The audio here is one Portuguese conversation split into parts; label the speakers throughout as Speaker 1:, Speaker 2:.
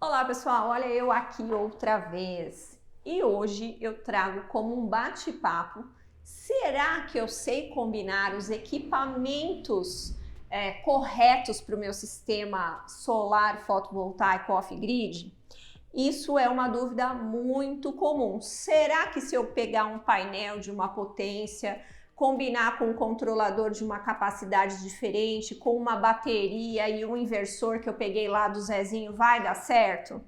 Speaker 1: Olá pessoal, olha eu aqui outra vez e hoje eu trago como um bate-papo. Será que eu sei combinar os equipamentos corretos para o meu sistema solar fotovoltaico off-grid? Isso é uma dúvida muito comum. Será que se eu pegar um painel de uma potência, combinar com um controlador de uma capacidade diferente, com uma bateria e um inversor que eu peguei lá do Zezinho, vai dar certo?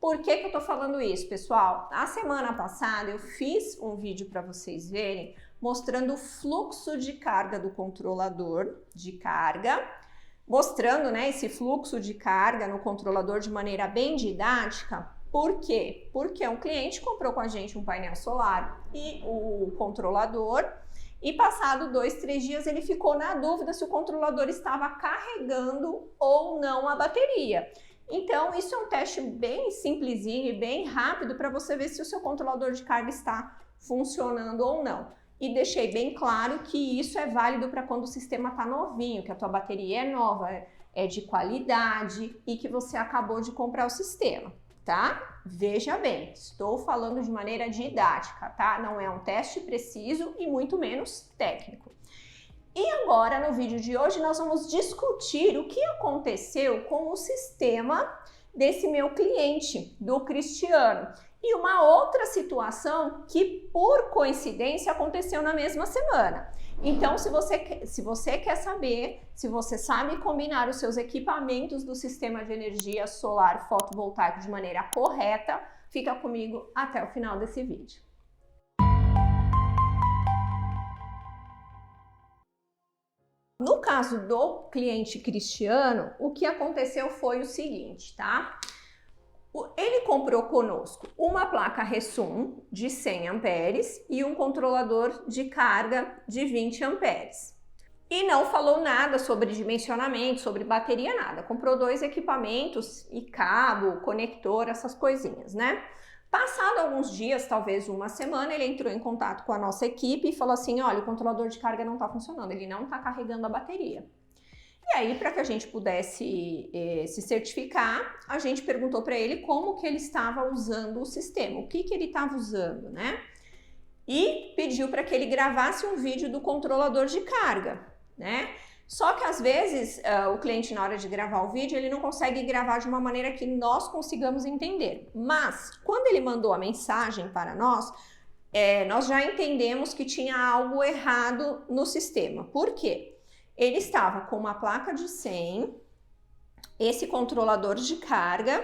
Speaker 1: Por que eu tô falando isso, pessoal? A semana passada eu fiz um vídeo para vocês verem mostrando o fluxo de carga do controlador de carga, mostrando, né, esse fluxo de carga no controlador de maneira bem didática. Por quê? Porque um cliente comprou com a gente um painel solar e o controlador, e passado 2-3 dias ele ficou na dúvida se o controlador estava carregando ou não a bateria. Então isso é um teste bem simplesinho e bem rápido para você ver se o seu controlador de carga está funcionando ou não. E deixei bem claro que isso é válido para quando o sistema está novinho, que a tua bateria é nova, é de qualidade e que você acabou de comprar o sistema, tá? Veja bem, estou falando de maneira didática, tá? Não é um teste preciso e muito menos técnico. E agora, no vídeo de hoje, nós vamos discutir o que aconteceu com o sistema desse meu cliente, do Cristiano. E uma outra situação que, por coincidência, aconteceu na mesma semana. Então, se você quer saber, se você sabe combinar os seus equipamentos do sistema de energia solar fotovoltaico de maneira correta, fica comigo até o final desse vídeo. No caso do cliente Cristiano, o que aconteceu foi o seguinte, tá? Ele comprou conosco uma placa Resum de 100 amperes e um controlador de carga de 20 amperes. E não falou nada sobre dimensionamento, sobre bateria, nada. Comprou 2 equipamentos e cabo, conector, essas coisinhas, né? Passado alguns dias, talvez uma semana, ele entrou em contato com a nossa equipe e falou assim, olha, o controlador de carga não está funcionando, ele não está carregando a bateria. E aí, para que a gente pudesse se certificar, a gente perguntou para ele como que ele estava usando o sistema, o que ele estava usando, né? E pediu para que ele gravasse um vídeo do controlador de carga, né? Só que às vezes o cliente, na hora de gravar o vídeo, ele não consegue gravar de uma maneira que nós consigamos entender. Mas quando ele mandou a mensagem para nós, nós já entendemos que tinha algo errado no sistema. Por quê? Ele estava com uma placa de 100, esse controlador de carga,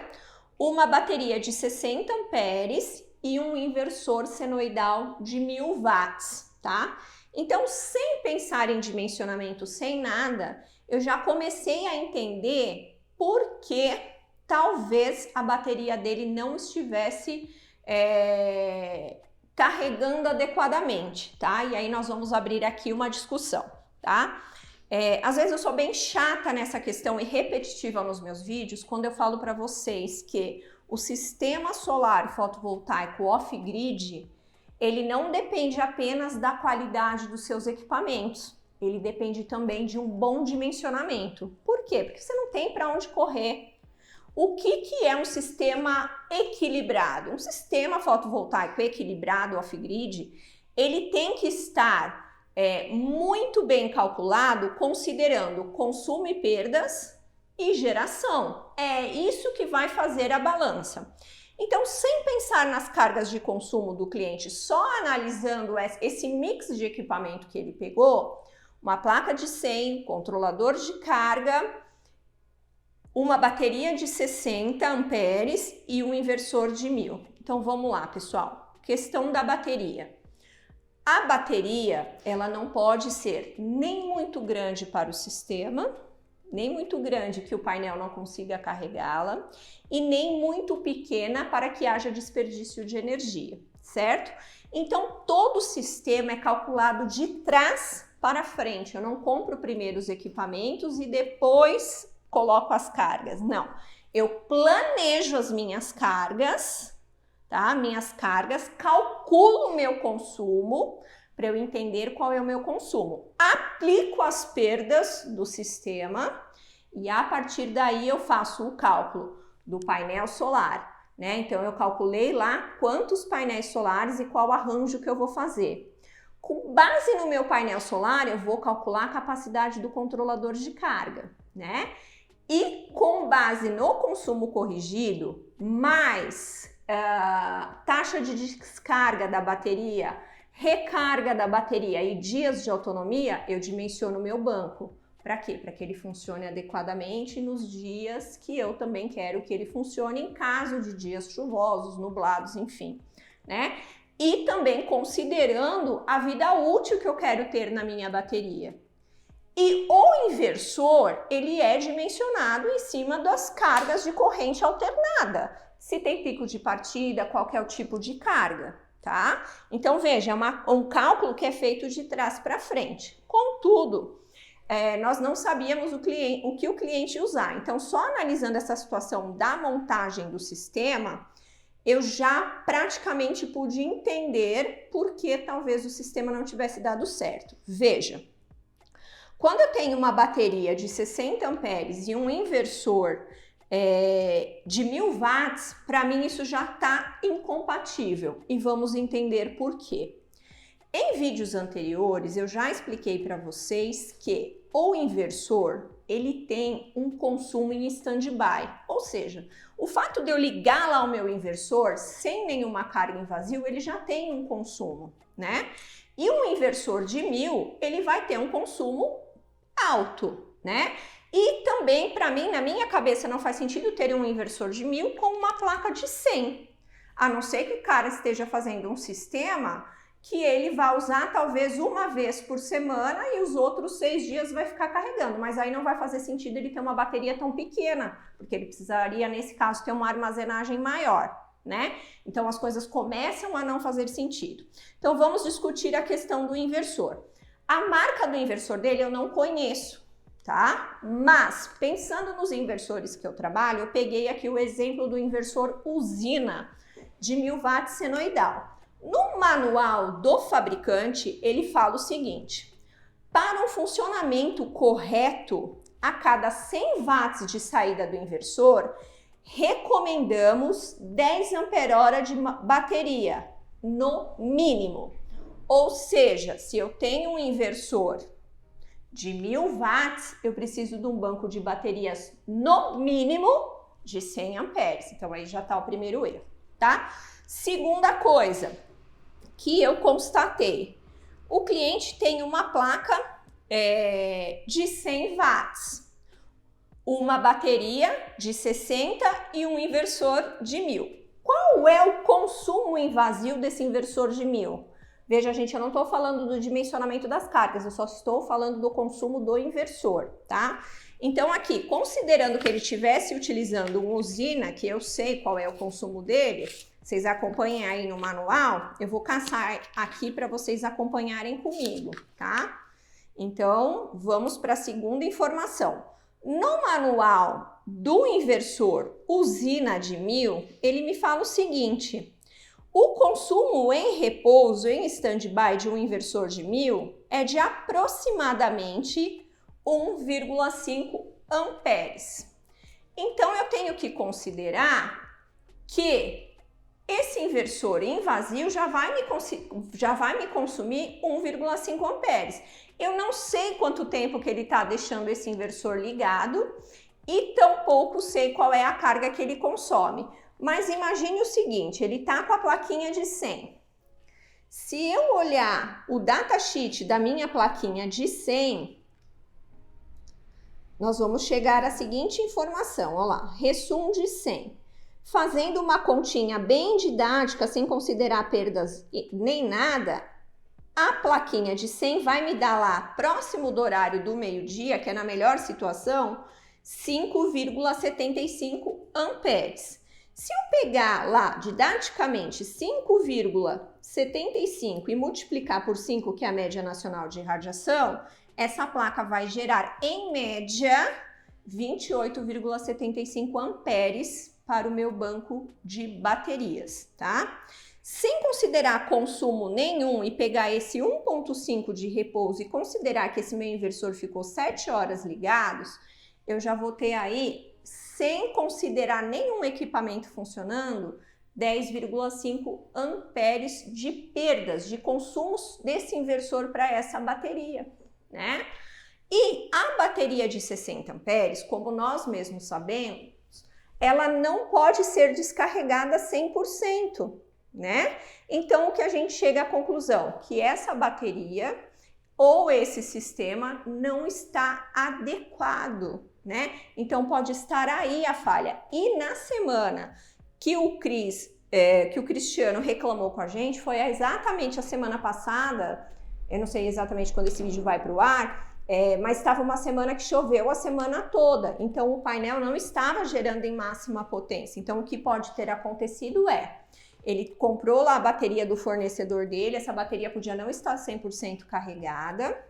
Speaker 1: uma bateria de 60 amperes e um inversor senoidal de 1000 watts, tá? Então, sem pensar em dimensionamento, sem nada, eu já comecei a entender por que talvez a bateria dele não estivesse carregando adequadamente, tá? E aí nós vamos abrir aqui uma discussão, tá? Às vezes eu sou bem chata nessa questão e repetitiva nos meus vídeos quando eu falo para vocês que o sistema solar fotovoltaico off-grid, ele não depende apenas da qualidade dos seus equipamentos, ele depende também de um bom dimensionamento. Por quê? Porque você não tem para onde correr. O que é um sistema equilibrado? Um sistema fotovoltaico equilibrado off-grid, ele tem que estar muito bem calculado, considerando consumo e perdas e geração. É isso que vai fazer a balança. Então, sem pensar nas cargas de consumo do cliente, só analisando esse mix de equipamento que ele pegou, uma placa de 100, controlador de carga, uma bateria de 60 amperes e um inversor de 1000. Então, vamos lá, pessoal. Questão da bateria. A bateria, ela não pode ser nem muito grande para o sistema, nem muito grande que o painel não consiga carregá-la, e nem muito pequena para que haja desperdício de energia, certo? Então, todo o sistema é calculado de trás para frente. Eu não compro primeiro os equipamentos e depois coloco as cargas. Não, eu planejo as minhas cargas, tá? Minhas cargas, calculo o meu consumo para eu entender qual é o meu consumo. Aplico as perdas do sistema e a partir daí eu faço o cálculo do painel solar, né? Então eu calculei lá quantos painéis solares e qual arranjo que eu vou fazer. Com base no meu painel solar, eu vou calcular a capacidade do controlador de carga, né? E com base no consumo corrigido, mais taxa de descarga da bateria, recarga da bateria e dias de autonomia, eu dimensiono o meu banco. Para quê? Para que ele funcione adequadamente nos dias que eu também quero que ele funcione, em caso de dias chuvosos, nublados, enfim, né? E também considerando a vida útil que eu quero ter na minha bateria. E o inversor, ele é dimensionado em cima das cargas de corrente alternada. Se tem pico de partida, qual que é o tipo de carga, tá? Então, veja, é um cálculo que é feito de trás para frente. Contudo, nós não sabíamos o que o cliente ia usar. Então, só analisando essa situação da montagem do sistema, eu já praticamente pude entender por que talvez o sistema não tivesse dado certo. Veja, quando eu tenho uma bateria de 60 amperes e um inversor de 1000 watts, para mim isso já está incompatível e vamos entender por quê. Em vídeos anteriores eu já expliquei para vocês que o inversor ele tem um consumo em stand-by, ou seja, o fato de eu ligar lá o meu inversor sem nenhuma carga em vazio, ele já tem um consumo, né? E um inversor de 1000, ele vai ter um consumo alto, né? E também, para mim, na minha cabeça, não faz sentido ter um inversor de 1000 com uma placa de 100. A não ser que o cara esteja fazendo um sistema que ele vai usar talvez uma vez por semana e os outros 6 dias vai ficar carregando. Mas aí não vai fazer sentido ele ter uma bateria tão pequena, porque ele precisaria, nesse caso, ter uma armazenagem maior, né? Então as coisas começam a não fazer sentido. Então vamos discutir a questão do inversor. A marca do inversor dele eu não conheço, tá? Mas, pensando nos inversores que eu trabalho, eu peguei aqui o exemplo do inversor usina de 1000 watts senoidal. No manual do fabricante, ele fala o seguinte: para um funcionamento correto, a cada 100 watts de saída do inversor, recomendamos 10 ampere-hora de bateria, no mínimo. Ou seja, se eu tenho um inversor de 1000 watts, eu preciso de um banco de baterias no mínimo de 100 amperes. Então aí já está o primeiro erro, tá? Segunda coisa que eu constatei, o cliente tem uma placa de 100 watts, uma bateria de 60 e um inversor de 1000. Qual é o consumo em vazio desse inversor de 1000? Veja, gente, eu não estou falando do dimensionamento das cargas, eu só estou falando do consumo do inversor, tá? Então aqui, considerando que ele estivesse utilizando uma usina, que eu sei qual é o consumo dele, vocês acompanhem aí no manual, eu vou caçar aqui para vocês acompanharem comigo, tá? Então, vamos para a segunda informação. No manual do inversor usina de 1000, ele me fala o seguinte: o consumo em repouso, em stand-by de um inversor de 1000 é de aproximadamente 1,5 amperes. Então, eu tenho que considerar que esse inversor em vazio já vai me consumir 1,5 amperes. Eu não sei quanto tempo que ele está deixando esse inversor ligado e tampouco sei qual é a carga que ele consome. Mas imagine o seguinte, ele está com a plaquinha de 100. Se eu olhar o datasheet da minha plaquinha de 100, nós vamos chegar à seguinte informação, olha lá, resumo de 100. Fazendo uma continha bem didática, sem considerar perdas nem nada, a plaquinha de 100 vai me dar lá, próximo do horário do meio-dia, que é na melhor situação, 5,75 amperes. Se eu pegar lá, didaticamente, 5,75 e multiplicar por 5, que é a média nacional de irradiação, essa placa vai gerar, em média, 28,75 amperes para o meu banco de baterias, tá? Sem considerar consumo nenhum e pegar esse 1,5 de repouso e considerar que esse meu inversor ficou 7 horas ligados, eu já vou ter aí sem considerar nenhum equipamento funcionando, 10,5 amperes de perdas, de consumos desse inversor para essa bateria, né? E a bateria de 60 amperes, como nós mesmos sabemos, ela não pode ser descarregada 100%, né? Então, o que a gente chega à conclusão? Que essa bateria ou esse sistema não está adequado, né? Então, pode estar aí a falha. E na semana que o Cristiano reclamou com a gente, foi exatamente a semana passada, eu não sei exatamente quando esse vídeo vai para o ar, mas estava uma semana que choveu a semana toda, então o painel não estava gerando em máxima potência. Então o que pode ter acontecido ele comprou lá a bateria do fornecedor dele, essa bateria podia não estar 100% carregada,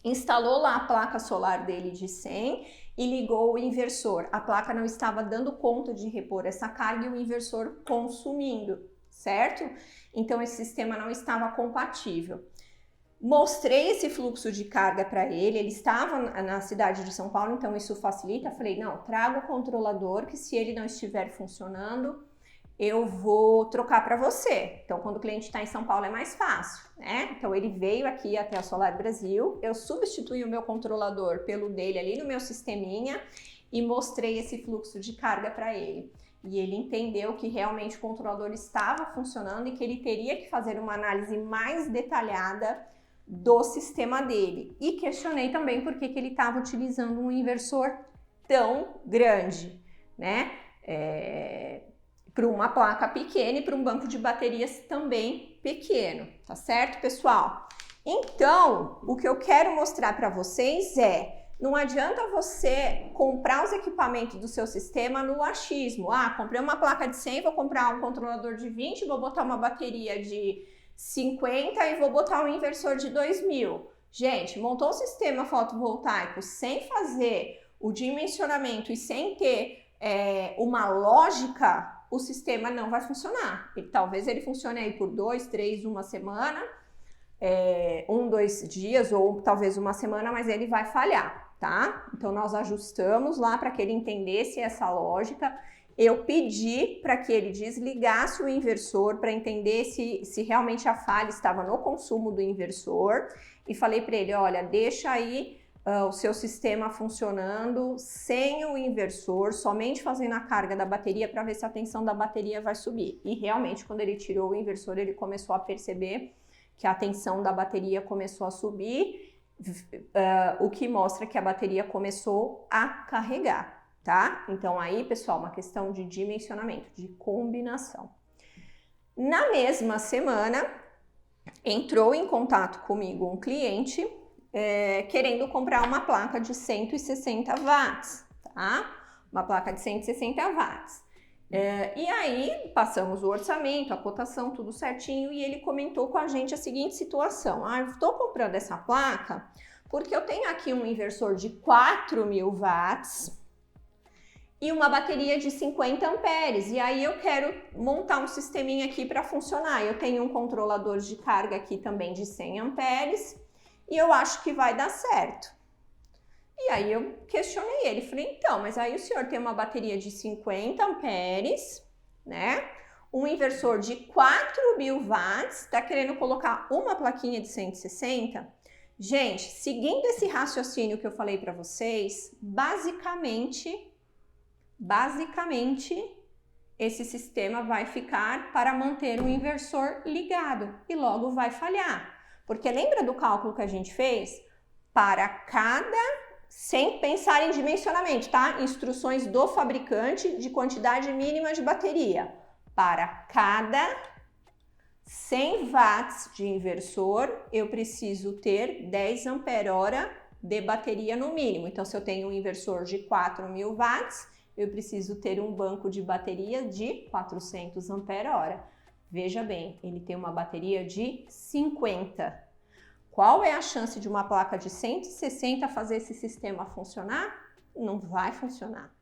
Speaker 1: instalou lá a placa solar dele de 100 e ligou o inversor. A placa não estava dando conta de repor essa carga e o inversor consumindo, certo? Então esse sistema não estava compatível. Mostrei esse fluxo de carga para ele estava na cidade de São Paulo, então isso facilita. Falei, não, traga o controlador que se ele não estiver funcionando, eu vou trocar para você. Então, quando o cliente está em São Paulo é mais fácil, né? Então, ele veio aqui até a Solar Brasil, eu substituí o meu controlador pelo dele ali no meu sisteminha e mostrei esse fluxo de carga para ele. E ele entendeu que realmente o controlador estava funcionando e que ele teria que fazer uma análise mais detalhada do sistema dele. E questionei também por que ele estava utilizando um inversor tão grande, né? Para uma placa pequena e para um banco de baterias também pequeno, tá certo, pessoal? Então, o que eu quero mostrar para vocês não adianta você comprar os equipamentos do seu sistema no achismo. Comprei uma placa de 100, vou comprar um controlador de 20, vou botar uma bateria de 50 e vou botar um inversor de 2.000. Gente, montou o sistema fotovoltaico sem fazer o dimensionamento e sem ter uma lógica, o sistema não vai funcionar. Talvez ele funcione aí por 2, 3, uma semana, 1, 2 dias ou talvez uma semana, mas ele vai falhar, tá? Então nós ajustamos lá para que ele entendesse essa lógica. Eu pedi para que ele desligasse o inversor para entender se realmente a falha estava no consumo do inversor e falei para ele, olha, deixa aí o seu sistema funcionando sem o inversor, somente fazendo a carga da bateria para ver se a tensão da bateria vai subir. E realmente, quando ele tirou o inversor, ele começou a perceber que a tensão da bateria começou a subir, o que mostra que a bateria começou a carregar, tá? Então aí, pessoal, uma questão de dimensionamento, de combinação. Na mesma semana, entrou em contato comigo um cliente querendo comprar uma placa de 160 watts, tá? Uma placa de 160 watts. E aí, passamos o orçamento, a cotação, tudo certinho, e ele comentou com a gente a seguinte situação. Eu estou comprando essa placa porque eu tenho aqui um inversor de 4.000 watts e uma bateria de 50 amperes, e aí eu quero montar um sisteminha aqui para funcionar. Eu tenho um controlador de carga aqui também de 100 amperes, e eu acho que vai dar certo. E aí eu questionei ele, falei, então, mas aí o senhor tem uma bateria de 50 amperes, né? Um inversor de 4.000 watts, tá querendo colocar uma plaquinha de 160? Gente, seguindo esse raciocínio que eu falei para vocês, basicamente, esse sistema vai ficar para manter o inversor ligado e logo vai falhar. Porque lembra do cálculo que a gente fez? Sem pensar em dimensionamento, tá? Instruções do fabricante de quantidade mínima de bateria. Para cada 100 watts de inversor, eu preciso ter 10 ampere-hora de bateria no mínimo. Então, se eu tenho um inversor de 4.000 watts, eu preciso ter um banco de bateria de 400 ampere-hora. Veja bem, ele tem uma bateria de 50. Qual é a chance de uma placa de 160 fazer esse sistema funcionar? Não vai funcionar,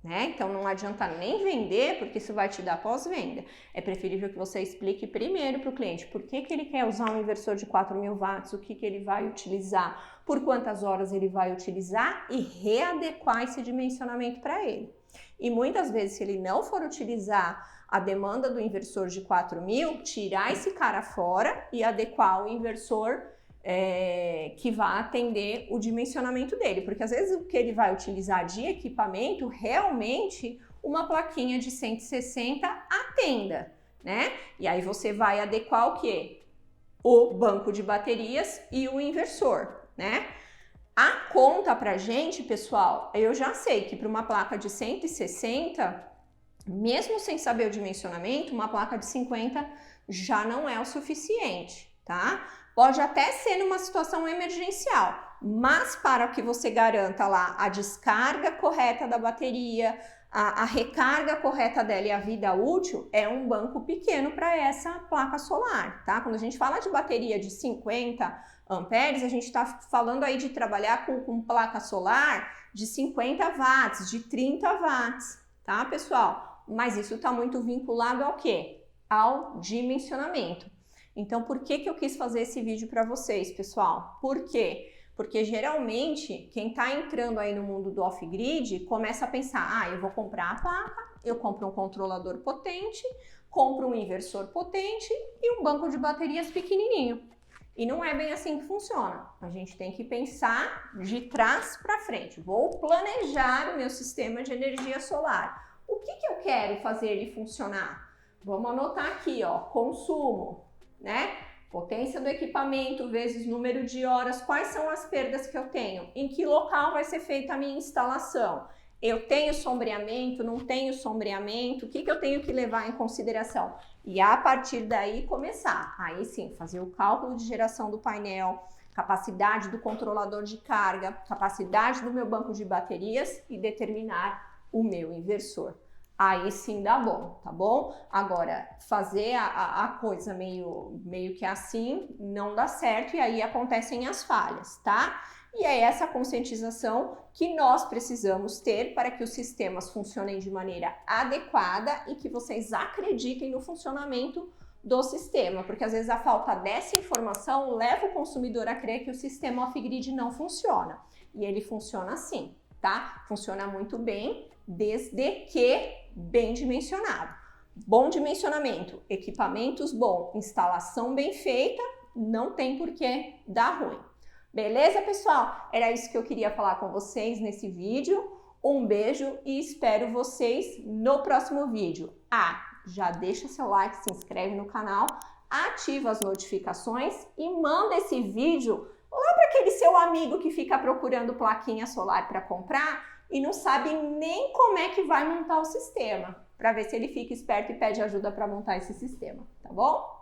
Speaker 1: né? Então não adianta nem vender, porque isso vai te dar pós-venda. É preferível que você explique primeiro para o cliente por que ele quer usar um inversor de 4.000 watts, o que ele vai utilizar, por quantas horas ele vai utilizar e readequar esse dimensionamento para ele. e muitas vezes, se ele não for utilizar a demanda do inversor de 4.000, tirar esse cara fora e adequar o inversor que vai atender o dimensionamento dele, porque às vezes o que ele vai utilizar de equipamento, realmente uma plaquinha de 160 atenda, né? E aí você vai adequar o quê? O banco de baterias e o inversor, né? A conta pra gente, pessoal, eu já sei que para uma placa de 160, mesmo sem saber o dimensionamento, uma placa de 50 já não é o suficiente, tá? Pode até ser numa situação emergencial, mas para que você garanta lá a descarga correta da bateria, a recarga correta dela e a vida útil, é um banco pequeno para essa placa solar, tá? Quando a gente fala de bateria de 50 amperes, a gente está falando aí de trabalhar com placa solar de 50 watts, de 30 watts, tá, pessoal? Mas isso está muito vinculado ao quê? Ao dimensionamento. Então, por que eu quis fazer esse vídeo para vocês, pessoal? Por quê? Porque geralmente quem está entrando aí no mundo do off-grid começa a pensar, eu vou comprar a placa, eu compro um controlador potente, compro um inversor potente e um banco de baterias pequenininho. E não é bem assim que funciona. A gente tem que pensar de trás para frente. Vou planejar o meu sistema de energia solar. O que eu quero fazer ele funcionar? Vamos anotar aqui, ó, consumo, né? Potência do equipamento vezes número de horas, quais são as perdas que eu tenho? Em que local vai ser feita a minha instalação? Eu tenho sombreamento, não tenho sombreamento? O que eu tenho que levar em consideração? E a partir daí começar, aí sim, fazer o cálculo de geração do painel, capacidade do controlador de carga, capacidade do meu banco de baterias e determinar o meu inversor. Aí sim dá bom, tá bom? Agora, fazer a coisa meio que assim não dá certo e aí acontecem as falhas, tá? E é essa conscientização que nós precisamos ter para que os sistemas funcionem de maneira adequada e que vocês acreditem no funcionamento do sistema, porque às vezes a falta dessa informação leva o consumidor a crer que o sistema off-grid não funciona. E ele funciona assim, tá? Funciona muito bem, desde que bem dimensionado. Bom dimensionamento, equipamentos bons, instalação bem feita, não tem por que dar ruim. Beleza, pessoal? Era isso que eu queria falar com vocês nesse vídeo. Um beijo e espero vocês no próximo vídeo. Já deixa seu like, se inscreve no canal, ativa as notificações e manda esse vídeo lá para aquele seu amigo que fica procurando plaquinha solar para comprar e não sabe nem como é que vai montar o sistema, para ver se ele fica esperto e pede ajuda para montar esse sistema, tá bom?